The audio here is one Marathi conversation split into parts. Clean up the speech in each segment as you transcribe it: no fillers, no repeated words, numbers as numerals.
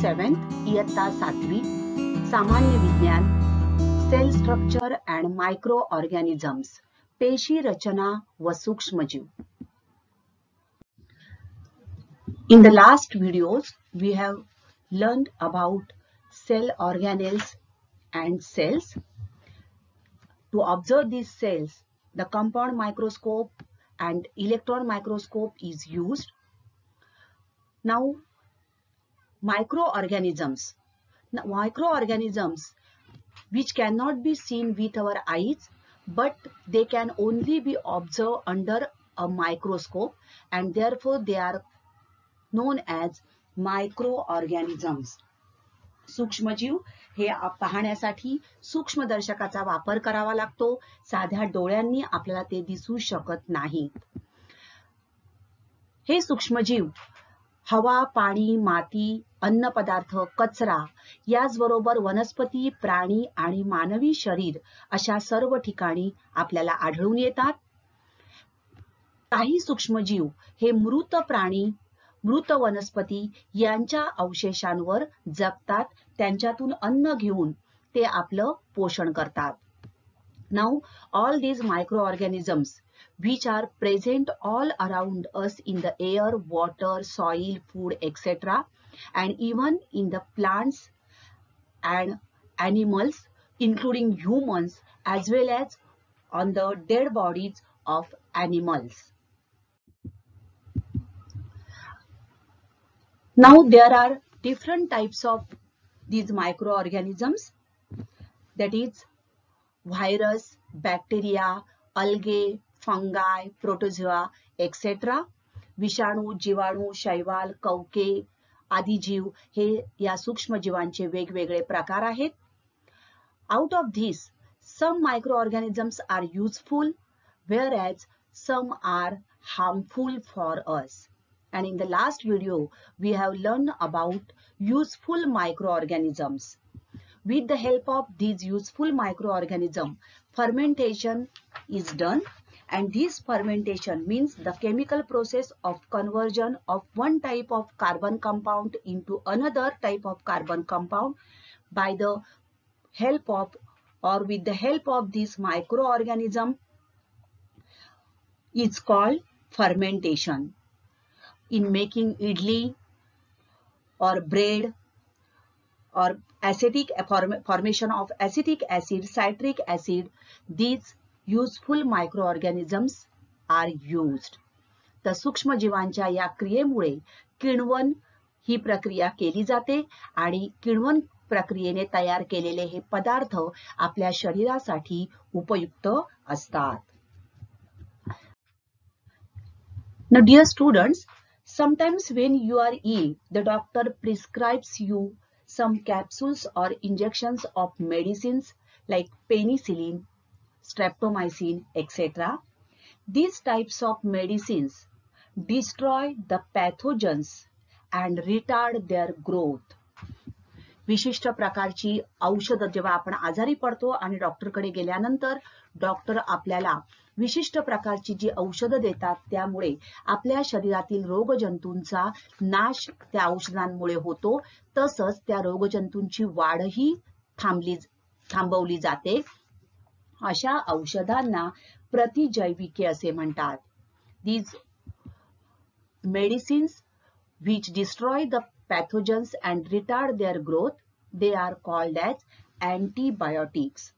7th इयत्ता 7वी सामान्य विज्ञान cell structure and microorganisms पेशी रचना व सूक्ष्मजीव. In the last videos we have learned about cell organelles and cells. To observe these cells, the compound microscope and electron microscope is used. Now, microorganisms which cannot be seen with our eyes, but they can only be observed under a microscope, and therefore they are known as microorganisms. सूक्ष्मजीव हे पाहण्यासाठी सूक्ष्मदर्शकाचा वापर करावा लागतो. साध्या डोळ्यांनी आपल्याला ते दिसू शकत नाही. हे सूक्ष्मजीव हवा, पाणी, माती, अन्नपदार्थ, कचरा याचबरोबर वनस्पती, प्राणी आणि मानवी शरीर अशा सर्व ठिकाणी आपल्याला आढळून येतात. काही सूक्ष्मजीव हे मृत प्राणी, मृत वनस्पती यांच्या अवशेषांवर जगतात. त्यांच्यातून अन्न घेऊन ते आपलं पोषण करतात. Now all these microorganisms which are present all around us in the air, water, soil, food, etc. and even in the plants and animals including humans as well as on the dead bodies of animals. Now there are different types of these microorganisms, that is virus, bacteria, algae, fungi, protozoa, etc. विषाणू, जीवाणू, शैवाल, कवके आदी जीव हे या सूक्ष्मजीवांचे वेगवेगळे प्रकार आहेत. Out of these, some microorganisms are useful, whereas some are harmful for us. And in the last video, we have learned about useful microorganisms. With the help of these useful microorganisms, fermentation is done, and this fermentation means the chemical process of conversion of one type of carbon compound into another type of carbon compound by the help of or with the help of this microorganism is called fermentation. In making idli or bread or formation of acetic acid, citric acid, these useful microorganisms are used. तर सूक्ष्मजीवांच्या या क्रियेमुळे किण्वन ही प्रक्रिया केली जाते आणि किण्वन प्रक्रियेने तयार केलेले हे पदार्थ आपल्या शरीरासाठी उपयुक्त असतात. Now dear students, sometimes when you are ill, the doctor prescribes you some capsules or injections of medicines like penicillin, streptomycin, etc. These types of medicines destroy the pathogens and retard their growth. विशिष्ट प्रकारची औषध जेव्हा आपण आजारी पडतो आणि डॉक्टरकडे गेल्यानंतर डॉक्टर आपल्याला विशिष्ट प्रकारची जी औषधं देतात, त्यामुळे आपल्या शरीरातील रोगजंतूंचा नाश त्या औषधांमुळे होतो. तसंच त्या रोगजंतूंची वाढही थांबवली जाते. अशा औषधांना प्रतिजैविके असे म्हणतात. These medicines which destroy the pathogens and retard their growth, they are called as antibiotics.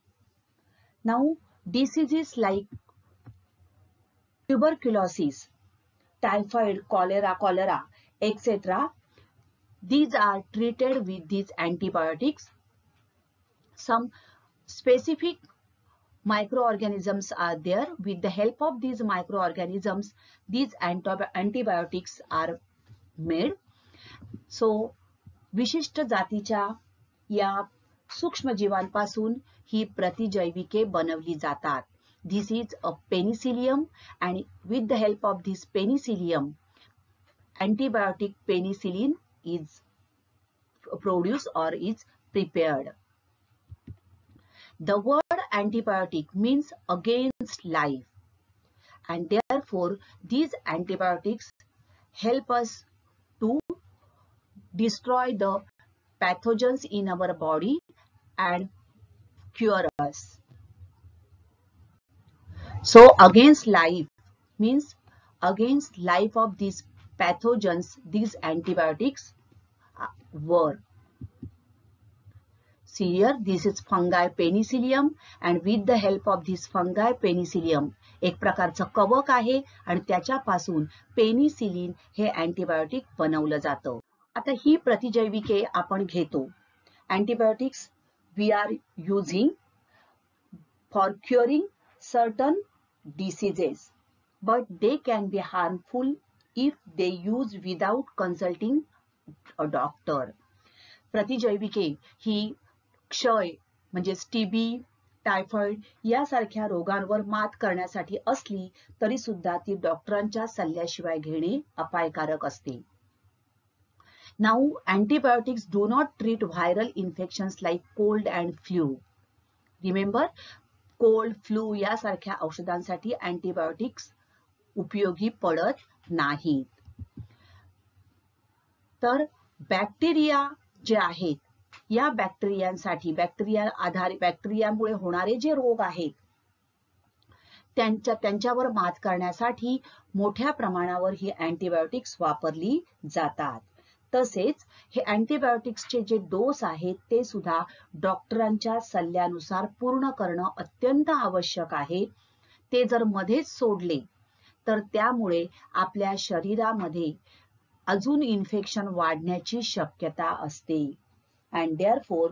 Now diseases like tuberculosis, typhoid, cholera, etc. These are treated with these antibiotics. Some specific microorganisms are there. With the help of these microorganisms, these antibiotics are made. So, विशिष्ट जातीच्या या सूक्ष्मजीवांपासून ही प्रतिजैविके बनवली जातात. This is a penicillium, and with the help of this penicillium, antibiotic penicillin is produced or is prepared. The word antibiotic means against life, and therefore these antibiotics help us to destroy the pathogens in our body and cure us. So against life means against life of these pathogens, these antibiotics work. See here, this is fungi penicillium and with the help of this fungi penicillium एक प्रकारचं कवक आहे आणि त्याच्यापासून पेनिसिलिन हे अँटीबायोटिक बनवलं जातं. आता ही प्रतिजैविके आपण घेतो. Antibiotics we are using for curing certain diseases, but they can be harmful if they use without consulting a doctor. प्रतिजैविके ही क्षय म्हणजेच टीबी, टायफॉइड यासारख्या रोगांवर मात करण्यासाठी असली तरी सुद्धा ती डॉक्टरांच्या सल्ल्याशिवाय घेणे अपायकारक असते. Now antibiotics do not treat viral infections like cold and flu. Remember, cold, flu यासारख्या औषधांसाठी antibiotics उपयोगी पडत नाहीत. तर बॅक्टेरिया जे आहेत या बॅक्टेरियामुळे होणारे जे रोग आहेत त्यांच्यावर मात करण्यासाठी मोठ्या प्रमाणावर ही अँटीबायोटिक्स वापरली जातात. तसेच हे अँटीबायोटिक्सचे जे डोस आहेत ते सुद्धा डॉक्टरांच्या सल्ल्यानुसार पूर्ण करणं अत्यंत आवश्यक आहे. ते जर मध्येच सोडले तर त्यामुळे आपल्या शरीरामध्ये अजून इन्फेक्शन वाढण्याची शक्यता असते. And therefore,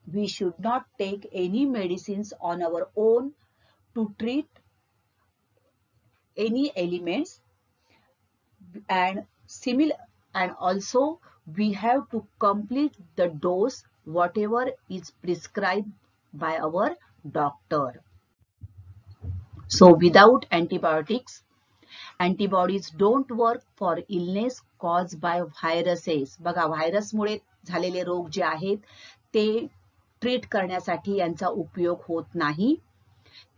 we should not take any medicines on our own to treat any ailments, and also we have to complete the dose whatever is prescribed by our doctor. So without antibiotics, antibodies don't work for illness caused by viruses. बघा, व्हायरसमुळे झालेले रोग जे आहेत ते ट्रीट करण्यासाठी यांचा उपयोग होत नाही.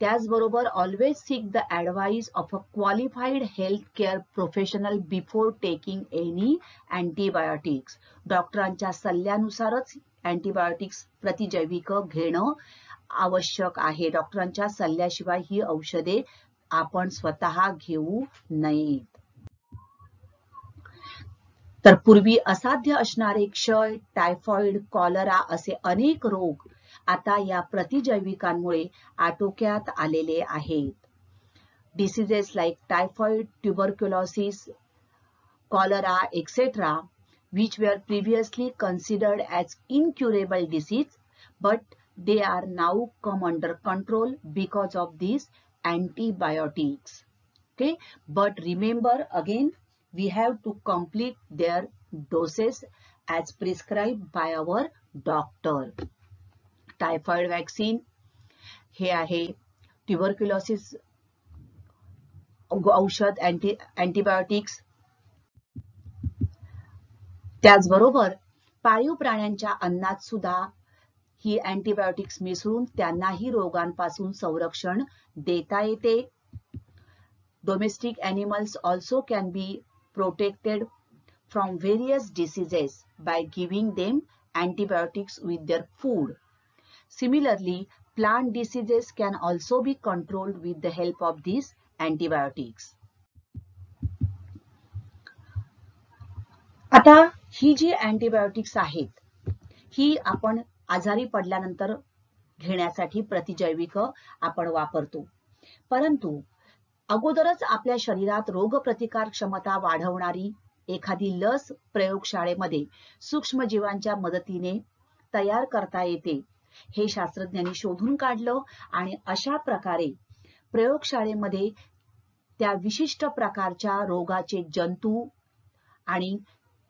त्याचबरोबर always sick the advice of a qualified health care professional before taking any antibiotics. डॉक्टरांच्या सल्ल्यानुसारच अँटीबायोटिक्स प्रतिजैविक घेणं आवश्यक आहे. डॉक्टरांच्या सल्ल्याशिवाय ही औषधे आपण स्वतः घेऊ नयेत. तर पूर्वी असाध्य असणारे क्षय, टायफॉइड, कॉलरा असे अनेक रोग आता या प्रतिजैविकांमुळे आटोक्यात आलेले आहेत. Diseases like typhoid, tuberculosis, cholera etcetera which were previously considered as incurable disease, but they are now come under control because of these antibiotics. Okay, but remember again, we have to complete their doses as prescribed by our doctor. Typhoid vaccine हे आहे, ट्युबरक्युलोसिस औषध अँटीबायोटिक्स. त्याचबरोबर पाळीव प्राण्यांच्या अन्नात सुद्धा ही अँटीबायोटिक्स मिसळून त्यांनाही रोगांपासून संरक्षण देता येते. Domestic animals also can be protected from various diseases by giving them antibiotics with their food. Similarly, plant diseases can also be controlled with the help of these antibiotics. आता ही जी अँटीबायोटिक्स आहेत ही आपण आजारी पडल्यानंतर घेण्यासाठी प्रतिजैविक आपण वापरतो. परंतु अगोदरच आपल्या शरीरात रोगप्रतिकार क्षमता वाढवणारी एखादी लस प्रयोगशाळेमध्ये सूक्ष्मजीवांच्या मदतीने तयार करता येते हे शास्त्रज्ञांनी शोधून काढलं आणि अशा प्रकारे प्रयोगशाळेमध्ये त्या विशिष्ट प्रकारच्या रोगाचे जंतू आणि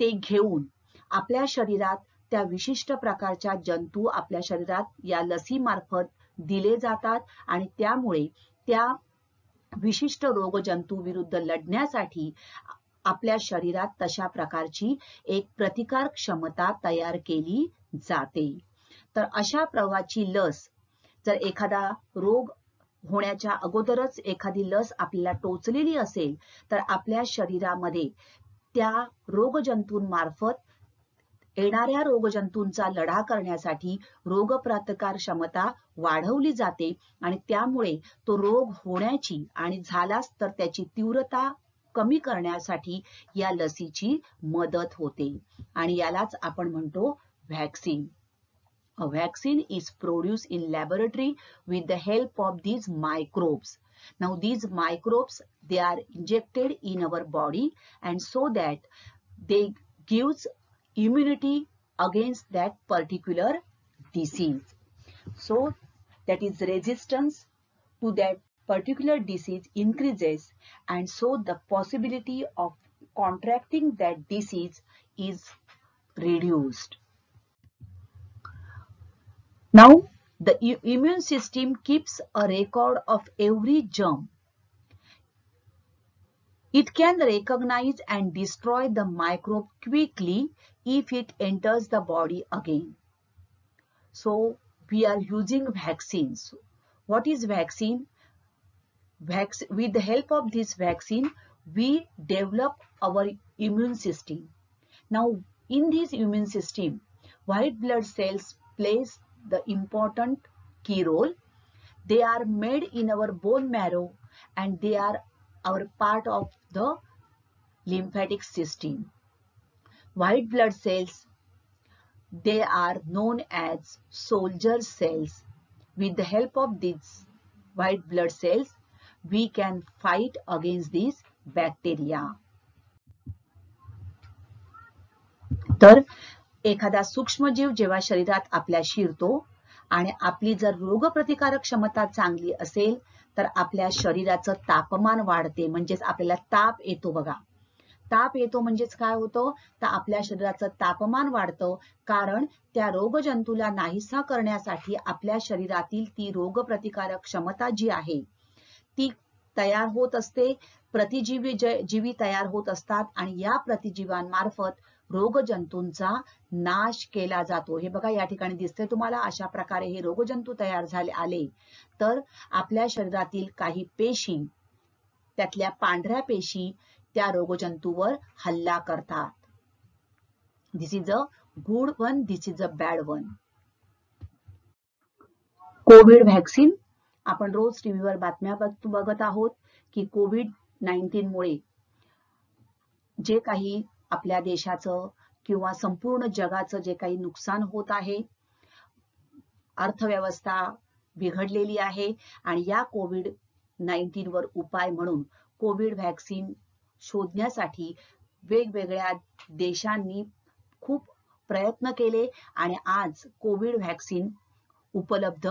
ते घेऊन आपल्या शरीरात त्या विशिष्ट प्रकारच्या जंतू आपल्या शरीरात या लसीमार्फत दिले जातात आणि त्यामुळे त्या विशिष्ट रोगजंतू विरुद्ध लढण्यासाठी आपल्या शरीरात तशा प्रकारची एक प्रतिकार क्षमता तयार केली जाते. तर अशा प्रकारची लस जर एखादा रोग होण्याच्या अगोदरच एखादी लस आपल्याला टोचलेली असेल तर आपल्या शरीरामध्ये त्या रोगजंतूंमार्फत येणाऱ्या रोगजंतूंचा लढा करण्यासाठी रोगप्रतिकार क्षमता वाढवली जाते आणि त्यामुळे तो रोग होण्याची आणि झालाच तर त्याची तीव्रता कमी करण्यासाठी या लसीची मदत होते आणि यालाच आपण म्हणतो vaccine. A vaccine is produced in laboratory with the help of these microbes. Now these microbes, they are injected in our body and so that they gives immunity against that particular disease. So that is resistance to that particular disease increases and so the possibility of contracting that disease is reduced. Now, the immune system keeps a record of every germ. It can recognize and destroy the microbe quickly if it enters the body again. So, we are using vaccines. What is vaccine? With the help of this vaccine, we develop our immune system. Now, in this immune system, white blood cells plays the important key role. They are made in our bone marrow and they are our part of the lymphatic system. White blood cells, they are known as soldier cells. With the help of these white blood cells, we can fight against these bacteria. तर एखादा सूक्ष्मजीव जेव्हा शरीरात आपल्या शिरतो आणि आपली जर रोगप्रतिकारक क्षमता चांगली असेल तर आपल्या शरीराचं तापमान वाढते, म्हणजेच आपल्याला ताप येतो बघा. ताप येतो म्हणजेच काय होतं तर आपल्या शरीराचं तापमान वाढतं, कारण त्या रोगजंतूला नाहीसा करण्यासाठी आपल्या शरीरातील ती रोगप्रतिकारक क्षमता जी आहे ती तयार होत असते, प्रतिजीवी तयार होत असतात आणि या प्रतिजीवांमार्फत रोगजंतूंचा नाश केला जातो. हे बघा या ठिकाणी दिसते तुम्हाला, अशा प्रकारे हे रोगजंतू तयार आले तर आपल्या शरीरातील काही पेशी, त्यातल्या पांढऱ्या पेशी त्या रोगजंतूवर हल्ला करतात. This is a good one, this is a bad one. Covid vaccine, आपण रोज टीव्हीवर बातम्या बघत आहोत की कोविड-19 मुळे जे काही आपल्या देशाचं किंवा संपूर्ण जगाचं जे काही नुकसान होत आहे, अर्थव्यवस्था बिघडलेली आहे आणि या कोविड-19 वर उपाय म्हणून कोविड व्हॅक्सिन शोधण्यासाठी वेगवेगळ्या देशांनी खूप प्रयत्न केले आणि आज कोविड व्हॅक्सिन उपलब्ध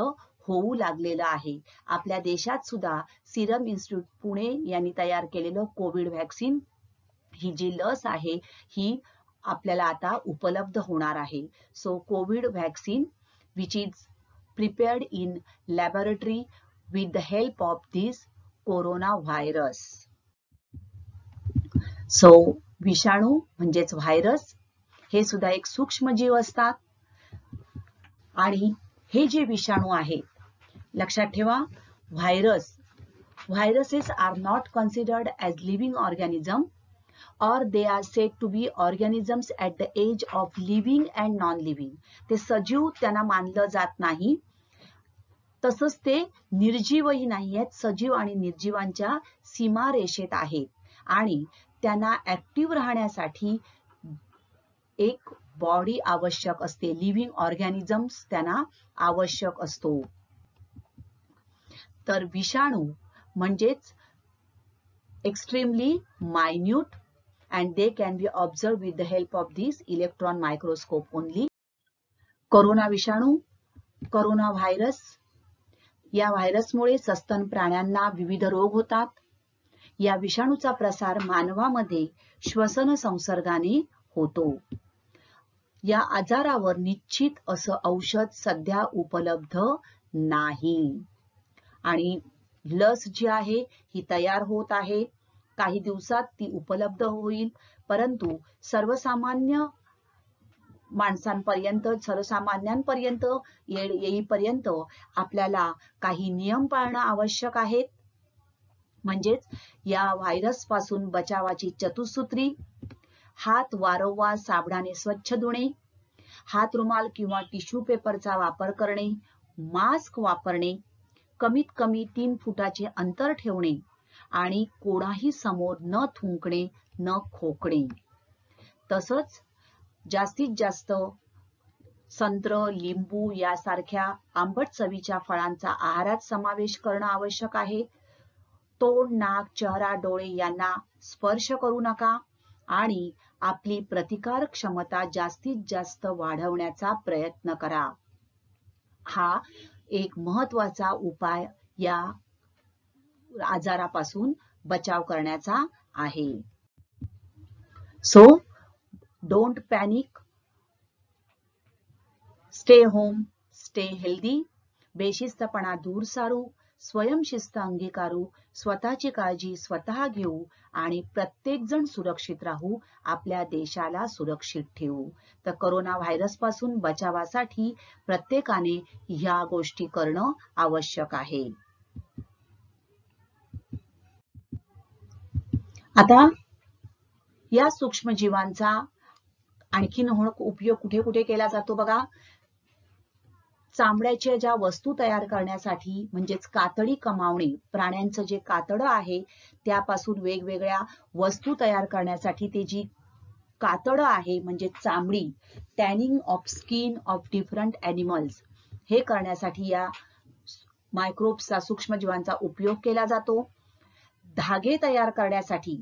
होऊ लागलेलं आहे. आपल्या देशात सुद्धा सिरम इन्स्टिट्यूट पुणे यांनी तयार केलेलं कोविड व्हॅक्सिन, ही जी लस आहे ही आपल्याला आता उपलब्ध होणार आहे. So Covid vaccine which is prepared in laboratory with the help of this corona virus. So विषाणू म्हणजेच व्हायरस हे सुद्धा एक सूक्ष्मजीव असतात आणि हे जे विषाणू आहे, लक्षात ठेवा, viruses are not considered as living organism or they are said to be organisms at the age of living and non-living. ते सजीव त्यांना मानलं जात नाही, तसंच ते निर्जीवही नाही आहेत, सजीव आणि निर्जीवांच्या सीमारेषेत आहेत आणि त्यांना ऍक्टिव्ह राहण्यासाठी एक बॉडी आवश्यक असते, लिव्हिंग ऑर्गॅनिझम्स त्यांना आवश्यक असतो. तर विषाणू म्हणजेच extremely minute and they can be observed with the help of this electron microscope only. Corona विषाणू, कोरोना व्हायरस, या व्हायरसमुळे सस्तन प्राण्यांना विविध रोग होतात. या विषाणूचा प्रसार मानवामध्ये श्वसन संसर्गाने होतो. या आजारावर निश्चित असं औषध सध्या उपलब्ध नाही आणि लस जी आहे ही तयार होत आहे, काही दिवसात ती उपलब्ध होईल, परंतु सर्वसामान्य माणसांपर्यंत, सर्वसामान्यांपर्यंत येईपर्यंत आपल्याला काही नियम पाळणं आवश्यक आहे. म्हणजेच या व्हायरस पासून बचावाची चतुसूत्री, हात वारंवार साबणाने स्वच्छ धुणे, हात रुमाल किंवा टिश्यू पेपरचा वापर करणे, मास्क वापरणे, कमीत कमी 3 फुटाचे अंतर ठेवणे आणि कोणाही समोर न थुंकणे, न खोकणे. तसंच जास्तीत जास्त संत्र, लिंबू यासारख्या आंबट चवीच्या फळांचा आहारात समावेश करणं आवश्यक आहे. तोंड, नाक, चेहरा, डोळे यांना स्पर्श करू नका आणि आपली प्रतिकार क्षमता जास्तीत जास्त वाढवण्याचा प्रयत्न करा. हा एक महत्त्वाचा उपाय या आजारापासून बचाव करण्याचा आहे. So don't panic, stay home, stay healthy. बेशिस्तपणा दूर सारू, स्वयंशिस्त अंगीकारू, स्वतःची काळजी स्वतः घेऊ आणि प्रत्येकजण सुरक्षित राहू, आपल्या देशाला सुरक्षित ठेवू. तर कोरोना व्हायरस पासून बचावासाठी प्रत्येकाने ह्या गोष्टी करणं आवश्यक आहे. आता या सूक्ष्मजीवांचा आणखीन उपयोग कुठे कुठे केला जातो बघा. चामड्याच्या ज्या वस्तू तयार करण्यासाठी म्हणजेच कातडी कमावणे, प्राण्यांचं जे कातडं आहे त्यापासून वेगवेगळ्या वस्तू तयार करण्यासाठी ते जी कातडं आहे म्हणजे चामडी, tanning of skin of different animals, हे करण्यासाठी या मायक्रोब्सचा सूक्ष्मजीवांचा उपयोग केला जातो. धागे तयार करण्यासाठी,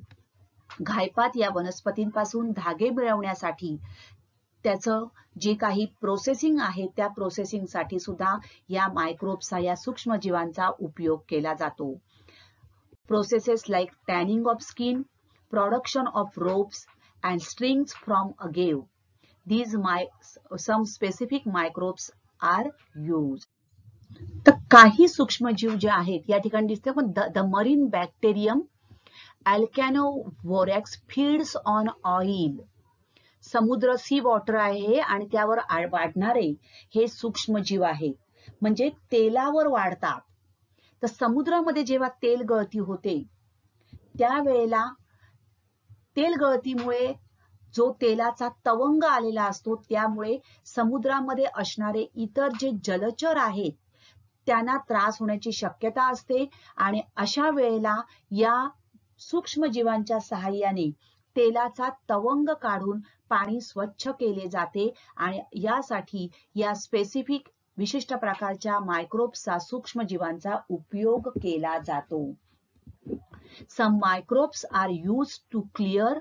घायपात या वनस्पतींपासून धागे मिळवण्यासाठी त्याचं जे काही प्रोसेसिंग आहे त्या प्रोसेसिंगसाठी सुद्धा या मायक्रोब्सचा, या सूक्ष्मजीवांचा उपयोग केला जातो. Processes like tanning of skin, production of ropes and strings from agave, these some specific microbes are used. तर काही सूक्ष्मजीव जे आहेत या ठिकाणी दिसते पण the marine bacterium Alcanivorax feeds on oil. समुद्र सी वॉटर आहे आणि त्यावर वाढणारे हे सूक्ष्मजीव आहेत, म्हणजे तेलावर वाढतात. तर समुद्रामध्ये जेव्हा तेल गळती होते त्यावेळेला तेल गळतीमुळे जो तेलाचा तवंग आलेला असतो त्यामुळे समुद्रामध्ये असणारे इतर जे जलचर आहेत त्यांना त्रास होण्याची शक्यता असते आणि अशा वेळेला या सूक्ष्मजीवांच्या सहाय्याने तेलाचा तवंग काढून पाणी स्वच्छ केले जाते आणि यासाठी या स्पेसिफिक विशिष्ट प्रकारच्या मायक्रोब्सचा, सूक्ष्मजीवांचा उपयोग केला जातो. Some microbes are used to clear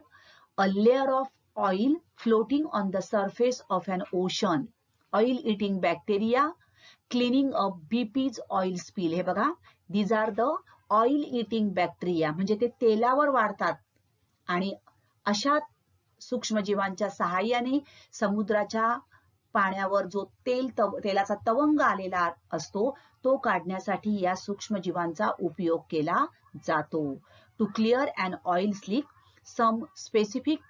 a layer of oil floating on the surface of an ocean. Oil eating bacteria cleaning up BP's oil spill. हे बघा, these are the oil eating bacteria, म्हणजे ते तेलावर वाढतात आणि अशा सूक्ष्मजीवांच्या सहाय्याने समुद्राच्या पाण्यावर जो तेलाचा तवंग आलेला असतो तो काढण्यासाठी या सूक्ष्मजीवांचा उपयोग केला जातो. To clear an oil slick, some specific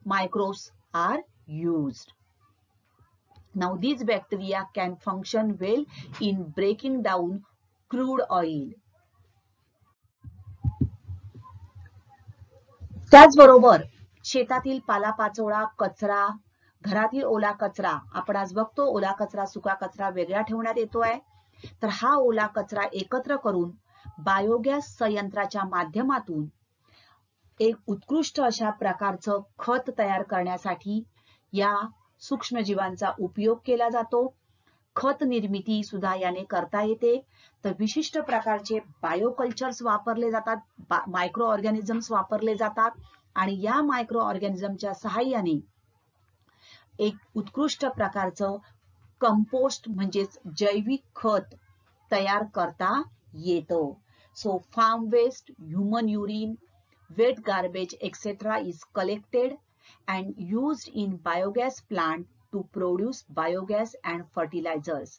microbes are used. Now these bacteria can function well in breaking down crude oil. त्याचबरोबर शेतातील पालापाचोळा, कचरा, घरातील ओला कचरा, आपण आज बघतो ओला कचरा सुका कचरा वेगळा ठेवण्यात येतोय. तर हा ओला कचरा एकत्र करून बायोगॅस संयंत्राच्या माध्यमातून एक उत्कृष्ट अशा प्रकारचं खत तयार करण्यासाठी या सूक्ष्मजीवांचा उपयोग केला जातो. खत निर्मिती सुद्धा याने करता येते. तर विशिष्ट प्रकारचे बायोकल्चर्स वापरले जातात, मायक्रो ऑर्गॅनिझम्स वापरले जातात आणि या मायक्रो ऑर्गॅनिझमच्या सहाय्याने एक उत्कृष्ट प्रकारचं कंपोस्ट म्हणजेच जैविक खत तयार करता येतं. So farm waste, human urine, wet garbage etcetera is collected and used in biogas plant to produce biogas and fertilizers.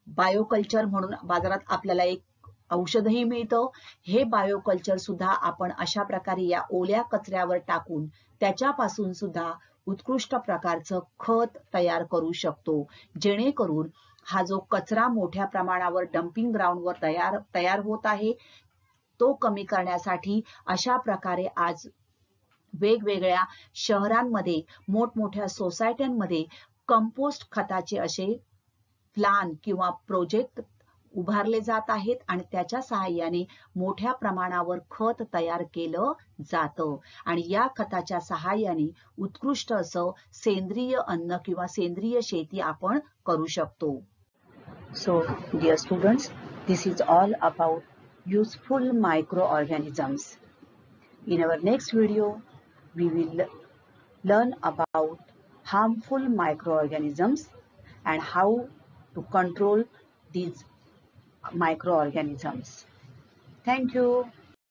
Bioculture म्हणून बाजारात आपल्याला एक औषधही मिळतं. हे बायोकल्चर सुद्धा आपण अशा प्रकारे या ओल्या कचऱ्यावर टाकून त्याच्यापासून सुद्धा उत्कृष्ट प्रकारचं खत तयार करू शकतो, जेणेकरून हा जो कचरा मोठ्या प्रमाणावर डम्पिंग ग्राउंडवर तयार होत आहे तो कमी करण्यासाठी अशा प्रकारे आज वेगवेगळ्या शहरांमध्ये, मोठमोठ्या सोसायट्यांमध्ये कंपोस्ट खताचे असे प्लान किंवा प्रोजेक्ट उभारले जात आहेत आणि त्याच्या सहाय्याने मोठ्या प्रमाणावर खत तयार केलं जातं आणि या खताच्या सहाय्याने उत्कृष्ट असं सेंद्रिय अन्न किंवा सेंद्रिय शेती आपण करू शकतो. So, dear students, this is all about useful microorganisms. In our next video, we will learn about harmful microorganisms and how to control these microorganisms. Thank you.